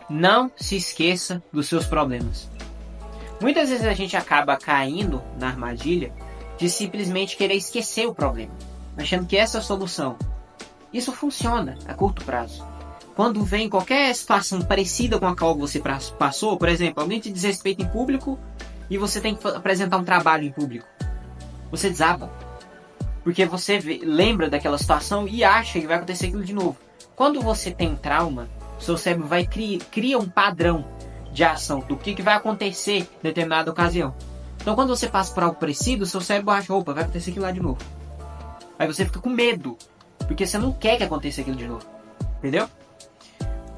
Não se esqueça dos seus problemas. Muitas vezes a gente acaba caindo na armadilha de simplesmente querer esquecer o problema, achando que essa é a solução. Isso funciona a curto prazo. Quando vem qualquer situação parecida com a qual você passou, por exemplo, alguém te desrespeita em público e você tem que apresentar um trabalho em público, você desaba. Porque você lembra daquela situação e acha que vai acontecer aquilo de novo. Quando você tem um trauma, seu cérebro vai cria um padrão de ação do que vai acontecer em determinada ocasião. Então quando você passa por algo parecido, seu cérebro acha, opa, vai acontecer aquilo lá de novo. Aí você fica com medo, porque você não quer que aconteça aquilo de novo. Entendeu?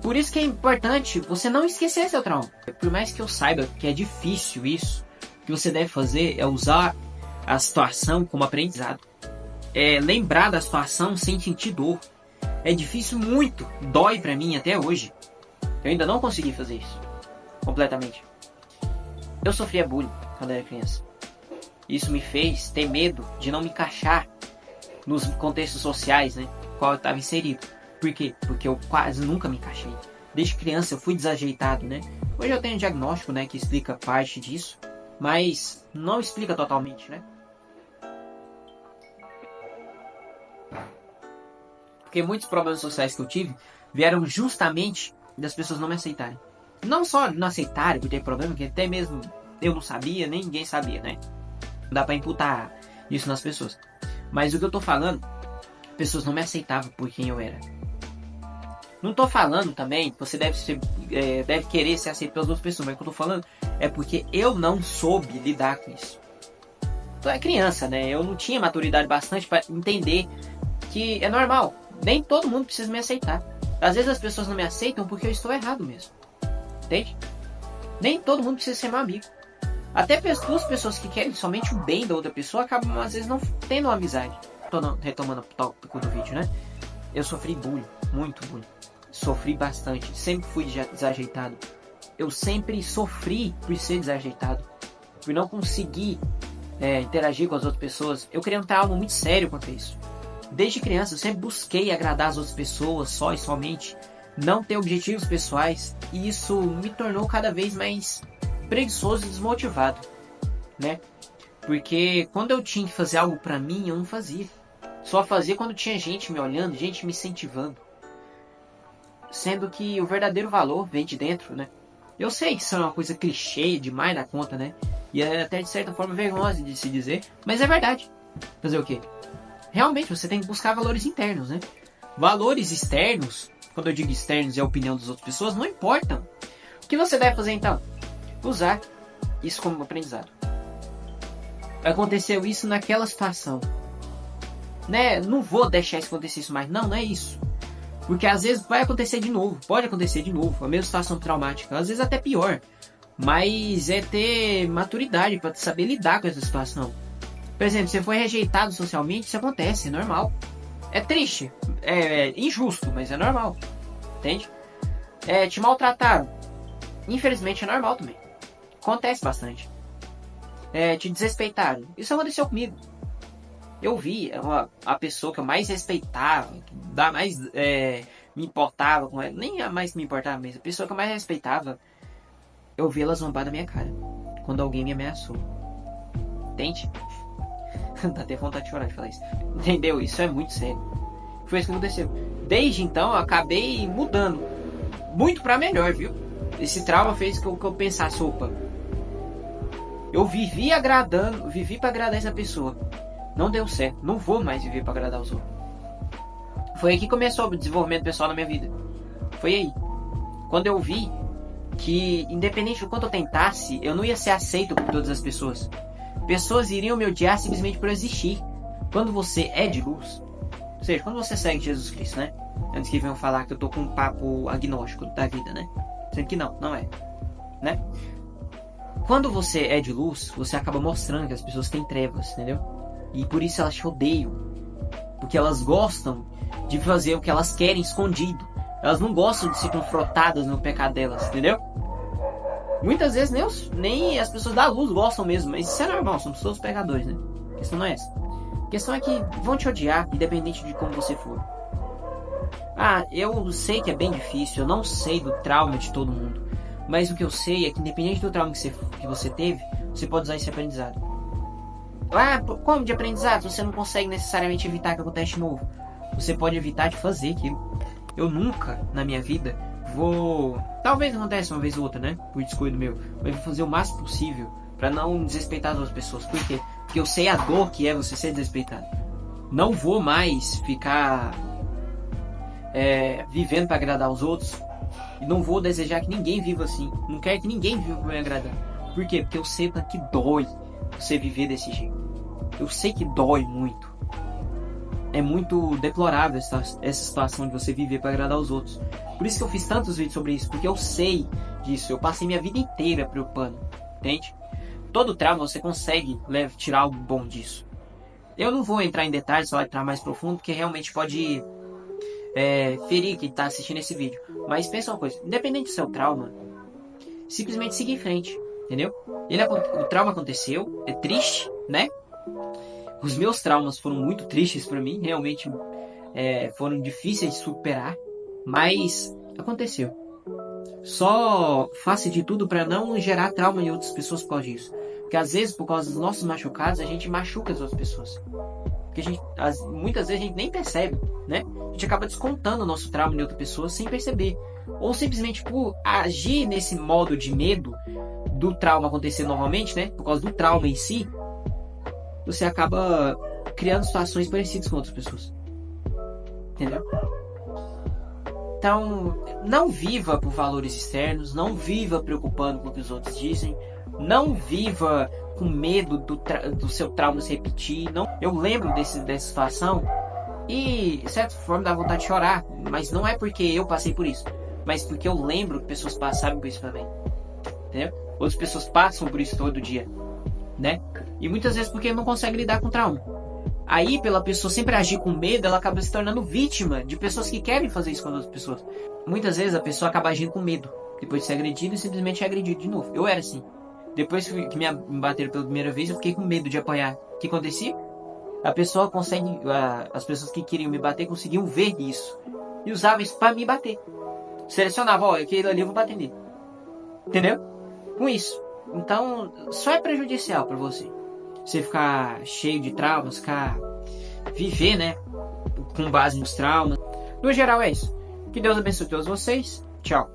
Por isso que é importante você não esquecer seu trauma. Por mais que eu saiba que é difícil isso, o que você deve fazer é usar a situação como aprendizado. Lembrar da situação sem sentir dor. É difícil muito, dói pra mim até hoje. Eu ainda não consegui fazer isso completamente. Eu sofria bullying quando era criança. Isso me fez ter medo de não me encaixar nos contextos sociais, né, no qual eu estava inserido. Por quê? Porque eu quase nunca me encaixei. Desde criança eu fui desajeitado, né? Hoje eu tenho um diagnóstico, né, que explica parte disso, mas não explica totalmente, né? Porque muitos problemas sociais que eu tive vieram justamente das pessoas não me aceitarem. Não só não aceitarem por ter problema, que até mesmo eu não sabia, nem ninguém sabia, né? Não dá pra imputar isso nas pessoas. Mas o que eu tô falando, pessoas não me aceitavam por quem eu era. Não tô falando também que você deve querer ser aceito pelas outras pessoas, mas o que eu tô falando é porque eu não soube lidar com isso. Então é criança, né? Eu não tinha maturidade bastante para entender que é normal. Nem todo mundo precisa me aceitar. Às vezes as pessoas não me aceitam porque eu estou errado mesmo. Entende? Nem todo mundo precisa ser meu amigo. Até duas pessoas que querem somente o bem da outra pessoa acabam às vezes não tendo uma amizade. Tô retomando o tópico do vídeo, né? Eu sofri bullying, muito bullying. Sofri bastante, sempre fui desajeitado. Eu sempre sofri por ser desajeitado, por não conseguir interagir com as outras pessoas. Eu criei um trauma muito sério quanto a isso. Desde criança eu sempre busquei agradar as outras pessoas só e somente, não ter objetivos pessoais, e isso me tornou cada vez mais preguiçoso e desmotivado, né? Porque quando eu tinha que fazer algo pra mim, eu não fazia. Só fazia quando tinha gente me olhando, gente me incentivando. Sendo que o verdadeiro valor vem de dentro, né? Eu sei que isso é uma coisa clichê demais da conta, né? E é até de certa forma vergonhosa de se dizer, mas é verdade. Fazer o quê? Realmente você tem que buscar valores internos, né? Valores externos, quando eu digo externos e a opinião das outras pessoas, não importam. O que você deve fazer então? Usar isso como aprendizado. Aconteceu isso naquela situação, né? Não vou deixar isso acontecer isso mais. Não é isso. Porque às vezes vai acontecer de novo. Pode acontecer de novo. A mesma situação traumática. Às vezes até pior. Mas é ter maturidade para saber lidar com essa situação. Por exemplo, você foi rejeitado socialmente, isso acontece, é normal. É triste, é injusto, mas é normal. Entende? Te maltrataram. Infelizmente é normal também. Acontece bastante. Te desrespeitaram. Isso aconteceu comigo. Eu vi a pessoa que eu mais respeitava, que mais me importava com ela, nem a mais me importava mesmo, a pessoa que eu mais respeitava, eu vi ela zombar da minha cara quando alguém me ameaçou. Entende? Dá até vontade de chorar de falar isso. Entendeu? Isso é muito sério. Foi isso que aconteceu. Desde então eu acabei mudando muito pra melhor, viu? Esse trauma fez que eu pensasse, opa, eu vivi pra agradar essa pessoa. Não deu certo, não vou mais viver pra agradar os outros. Foi aí que começou o desenvolvimento pessoal na minha vida. Foi aí. Quando eu vi que, independente do quanto eu tentasse, eu não ia ser aceito por todas as pessoas. Pessoas iriam me odiar simplesmente por existir. Quando você é de luz, ou seja, quando você segue Jesus Cristo, né? Antes que venham falar que eu tô com um papo agnóstico da vida, né? Sendo que não é, né? Quando você é de luz, você acaba mostrando que as pessoas têm trevas, entendeu? E por isso elas te odeiam. Porque elas gostam de fazer o que elas querem escondido. Elas não gostam de ser confrontadas no pecado delas, entendeu? Muitas vezes nem as pessoas da luz gostam mesmo. Mas isso é normal, somos todos pecadores, né? A questão não é essa. A questão é que vão te odiar, independente de como você for. Ah, eu sei que é bem difícil, eu não sei do trauma de todo mundo. Mas o que eu sei é que independente do trauma que você teve, você pode usar esse aprendizado. Ah, como de aprendizado? Você não consegue necessariamente evitar que aconteça de novo. Você pode evitar de fazer aquilo. Eu nunca, na minha vida, vou... Talvez aconteça uma vez ou outra, né? Por descuido meu. Mas eu vou fazer o máximo possível pra não desrespeitar as outras pessoas. Por quê? Porque eu sei a dor que é você ser desrespeitado. Não vou mais ficar vivendo pra agradar os outros. E não vou desejar que ninguém viva assim. Não quero que ninguém viva pra me agradar. Por quê? Porque eu sei que dói você viver desse jeito. Eu sei que dói muito. É muito deplorável essa situação de você viver para agradar os outros. Por isso que eu fiz tantos vídeos sobre isso, porque eu sei disso. Eu passei minha vida inteira preocupando, entende? Todo trauma você consegue tirar algo bom disso. Eu não vou entrar em detalhes, só entrar mais profundo, porque realmente pode ferir quem está assistindo esse vídeo. Mas pensa uma coisa, independente do seu trauma, simplesmente siga em frente, entendeu? O trauma aconteceu, é triste, né? Os meus traumas foram muito tristes para mim, realmente foram difíceis de superar, mas aconteceu. Só faça de tudo para não gerar trauma em outras pessoas por causa disso. Porque às vezes, por causa dos nossos machucados, a gente machuca as outras pessoas. Porque muitas vezes a gente nem percebe, né? A gente acaba descontando o nosso trauma em outra pessoa sem perceber. Ou simplesmente por agir nesse modo de medo do trauma acontecer novamente, né? Por causa do trauma em si, você acaba criando situações parecidas com outras pessoas. Entendeu? Então, não viva por valores externos, não viva preocupando com o que os outros dizem, não viva com medo do seu trauma se repetir. Não. Eu lembro dessa situação e, de certa forma, dá vontade de chorar, mas não é porque eu passei por isso, mas porque eu lembro que pessoas passaram por isso também. Entendeu? Outras pessoas passam por isso todo dia, né? E muitas vezes porque não consegue lidar com o trauma. Aí, pela pessoa sempre agir com medo, ela acaba se tornando vítima de pessoas que querem fazer isso com outras pessoas. Muitas vezes a pessoa acaba agindo com medo, depois de ser agredido e simplesmente é agredido de novo. Eu era assim. Depois que me bateram pela primeira vez, eu fiquei com medo de apanhar. O que acontecia? A pessoa consegue... As pessoas que queriam me bater conseguiam ver isso. E usavam isso pra me bater. Selecionava, ó, aquele ali eu vou bater nele. Entendeu? Com isso. Então, só é prejudicial pra você. Você ficar cheio de traumas, viver, né, com base nos traumas. No geral é isso. Que Deus abençoe todos vocês. Tchau.